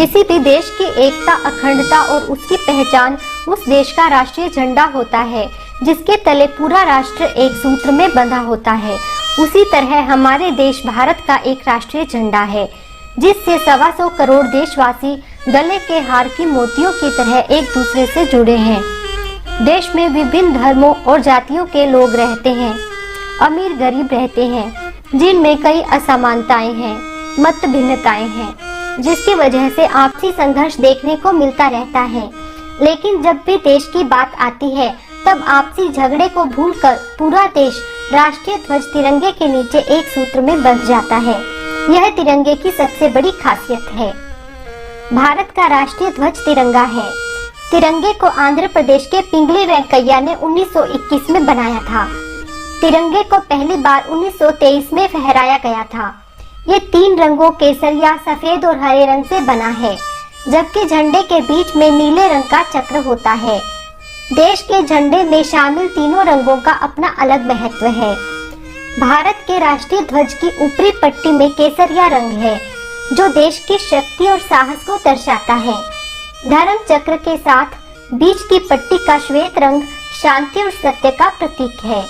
किसी भी देश की एकता, अखंडता और उसकी पहचान उस देश का राष्ट्रीय झंडा होता है, जिसके तले पूरा राष्ट्र एक सूत्र में बंधा होता है। उसी तरह हमारे देश भारत का एक राष्ट्रीय झंडा है, जिससे 125 करोड़ देशवासी गले के हार की मोतियों की तरह एक दूसरे से जुड़े हैं। देश में विभिन्न धर्मों और जातियों के लोग रहते हैं, अमीर गरीब रहते हैं, जिनमें कई असमानताएं हैं, मत भिन्नताएं हैं, जिसकी वजह से आपसी संघर्ष देखने को मिलता रहता है। लेकिन जब भी देश की बात आती है, तब आपसी झगड़े को भूलकर पूरा देश राष्ट्रीय ध्वज तिरंगे के नीचे एक सूत्र में बंध जाता है। यह तिरंगे की सबसे बड़ी खासियत है। भारत का राष्ट्रीय ध्वज तिरंगा है। तिरंगे को आंध्र प्रदेश के पिंगली वेंकैया ने 1921 में बनाया था। तिरंगे को पहली बार 1923 में फहराया गया था। ये 3 रंगों केसरिया, सफेद और हरे रंग से बना है, जबकि झंडे के बीच में नीले रंग का चक्र होता है। देश के झंडे में शामिल तीनों रंगों का अपना अलग महत्व है। भारत के राष्ट्रीय ध्वज की ऊपरी पट्टी में केसरिया रंग है, जो देश की शक्ति और साहस को दर्शाता है। धर्म चक्र के साथ बीच की पट्टी का श्वेत रंग शांति और सत्य का प्रतीक है।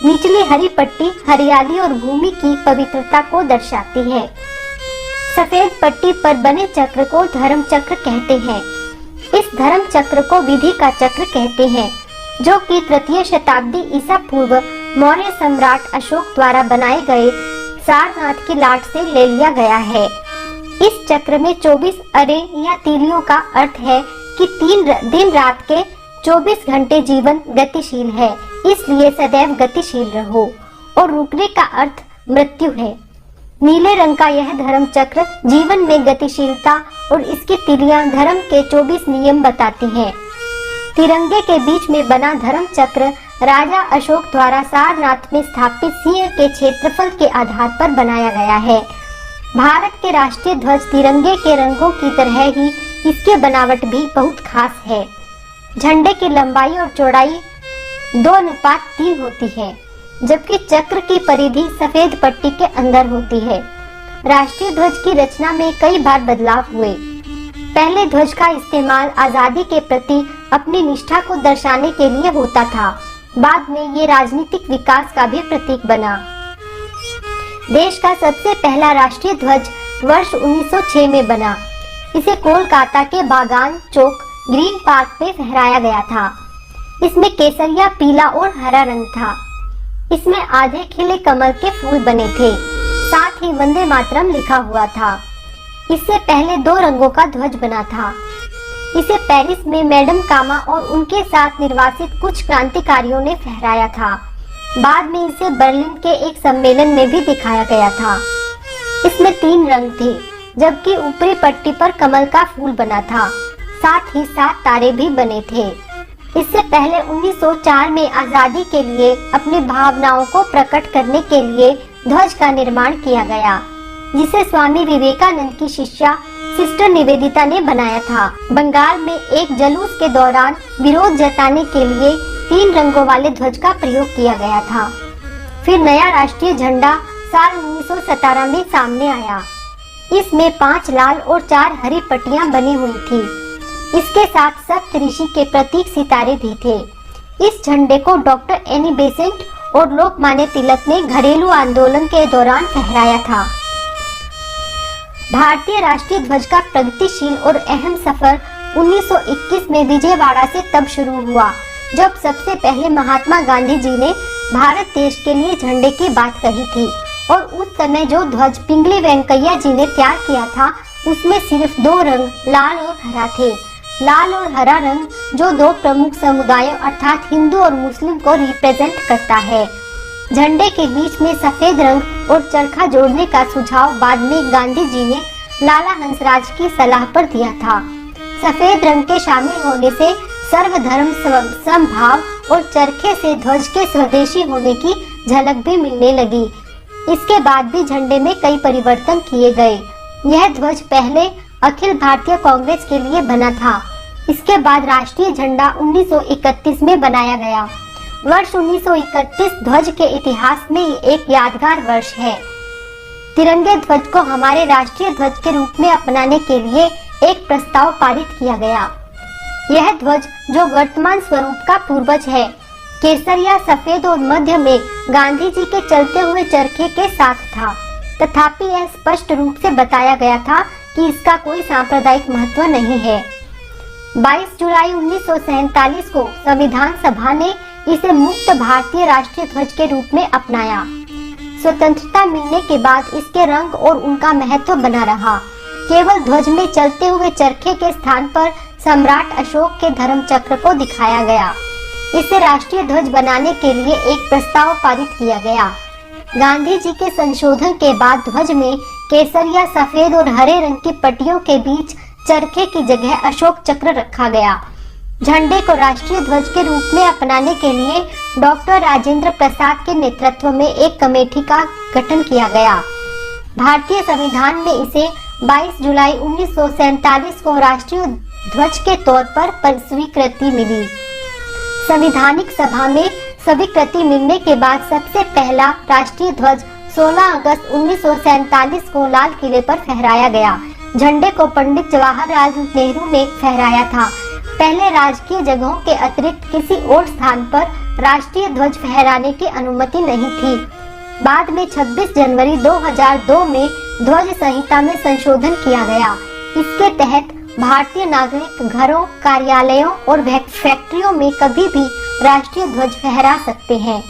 निचली हरी पट्टी हरियाली और भूमि की पवित्रता को दर्शाती है। सफेद पट्टी पर बने चक्र को धर्म चक्र कहते हैं। इस धर्म चक्र को विधि का चक्र कहते हैं, जो कि 3य शताब्दी ईसा पूर्व मौर्य सम्राट अशोक द्वारा बनाए गए सारनाथ की लाट से ले लिया गया है। इस चक्र में 24 अरे या तीलियों का अर्थ है कि 3 दिन रात के 24 घंटे जीवन गतिशील है, इसलिए सदैव गतिशील रहो। और रुकने का अर्थ मृत्यु है। नीले रंग का यह धर्म चक्र जीवन में गतिशीलता और इसकी तिलियां धर्म के 24 नियम बताती हैं। तिरंगे के बीच में बना धर्म चक्र राजा अशोक द्वारा सारनाथ में स्थापित सिंह के क्षेत्रफल के आधार पर बनाया गया है। भारत के राष्ट्रीय ध्वज तिरंगे के रंगों की तरह ही इसकी बनावट भी बहुत खास है। झंडे की लंबाई और चौड़ाई 2:3 होती है, जबकि चक्र की परिधि सफेद पट्टी के अंदर होती है। राष्ट्रीय ध्वज की रचना में कई बार बदलाव हुए। पहले ध्वज का इस्तेमाल आजादी के प्रति अपनी निष्ठा को दर्शाने के लिए होता था। बाद में ये राजनीतिक विकास का भी प्रतीक बना। देश का सबसे पहला राष्ट्रीय ध्वज वर्ष 1906 में बना। इसे कोलकाता के बागान चौक ग्रीन पार्क में फहराया गया था। इसमें केसरिया, पीला और हरा रंग था। इसमें आधे खिले कमल के फूल बने थे, साथ ही वंदे मातरम लिखा हुआ था। इससे पहले 2 रंगों का ध्वज बना था। इसे पेरिस में मैडम कामा और उनके साथ निर्वासित कुछ क्रांतिकारियों ने फहराया था। बाद में इसे बर्लिन के एक सम्मेलन में भी दिखाया गया था। इसमें 3 रंग थे, जबकि ऊपरी पट्टी पर कमल का फूल बना था। साथ ही 7 तारे भी बने थे। इससे पहले 1904 में आजादी के लिए अपनी भावनाओं को प्रकट करने के लिए ध्वज का निर्माण किया गया, जिसे स्वामी विवेकानंद की शिष्या सिस्टर निवेदिता ने बनाया था। बंगाल में एक जुलूस के दौरान विरोध जताने के लिए 3 रंगों वाले ध्वज का प्रयोग किया गया था। फिर नया राष्ट्रीय झंडा साल 1917 में सामने आया। इसमें 5 लाल और 4 हरी पट्टियां बनी हुई थी। इसके साथ सप्तऋषि के प्रतीक सितारे भी थे। इस झंडे को डॉक्टर एनी बेसेंट और लोकमान्य तिलक ने घरेलू आंदोलन के दौरान फहराया था। भारतीय राष्ट्रीय ध्वज का प्रगतिशील और अहम सफर 1921 में विजयवाड़ा से तब शुरू हुआ, जब सबसे पहले महात्मा गांधी जी ने भारत देश के लिए झंडे की बात कही थी। और उस समय जो ध्वज पिंगली वेंकैया जी ने तैयार किया था, उसमें सिर्फ 2 रंग लाल और हरा थे। लाल और हरा रंग जो 2 प्रमुख समुदायों अर्थात हिंदू और मुस्लिम को रिप्रेजेंट करता है। झंडे के बीच में सफेद रंग और चरखा जोड़ने का सुझाव बाद में गांधी जी ने लाला हंसराज की सलाह पर दिया था। सफेद रंग के शामिल होने से सर्वधर्म समभाव और चरखे से ध्वज के स्वदेशी होने की झलक भी मिलने लगी। इसके बाद भी झंडे में कई परिवर्तन किए गए। यह ध्वज पहले अखिल भारतीय कांग्रेस के लिए बना था। इसके बाद राष्ट्रीय झंडा 1931 में बनाया गया। वर्ष 1931 ध्वज के इतिहास में एक यादगार वर्ष है। तिरंगे ध्वज को हमारे राष्ट्रीय ध्वज के रूप में अपनाने के लिए एक प्रस्ताव पारित किया गया। यह ध्वज, जो वर्तमान स्वरूप का पूर्वज है, केसरिया, सफेद और मध्य में गांधी जी के चलते हुए चरखे के साथ था। तथापि यह स्पष्ट रूप से बताया गया था कि इसका कोई सांप्रदायिक महत्व नहीं है। 22 जुलाई 1947 को संविधान सभा ने इसे मुक्त भारतीय राष्ट्रीय ध्वज के रूप में अपनाया। स्वतंत्रता मिलने के बाद इसके रंग और उनका महत्व बना रहा। केवल ध्वज में चलते हुए चरखे के स्थान पर सम्राट अशोक के धर्म चक्र को दिखाया गया। इसे राष्ट्रीय ध्वज बनाने के लिए एक प्रस्ताव पारित किया गया। गांधी जी के संशोधन के बाद ध्वज में केसरिया, सफेद और हरे रंग की पट्टियों के बीच चरखे की जगह अशोक चक्र रखा गया। झंडे को राष्ट्रीय ध्वज के रूप में अपनाने के लिए डॉक्टर राजेंद्र प्रसाद के नेतृत्व में एक कमेटी का गठन किया गया। भारतीय संविधान में इसे 22 जुलाई 1947 को राष्ट्रीय ध्वज के तौर पर स्वीकृति मिली। संविधानिक सभा में स्वीकृति मिलने के बाद सबसे पहला राष्ट्रीय ध्वज 16 अगस्त 1947 को लाल किले पर फहराया गया। झंडे को पंडित जवाहरलाल नेहरू ने फहराया था। पहले राजकीय जगहों के अतिरिक्त किसी और स्थान पर राष्ट्रीय ध्वज फहराने की अनुमति नहीं थी। बाद में 26 जनवरी 2002 में ध्वज संहिता में संशोधन किया गया। इसके तहत भारतीय नागरिक घरों, कार्यालयों और फैक्ट्रियों में कभी भी राष्ट्रीय ध्वज फहरा सकते हैं।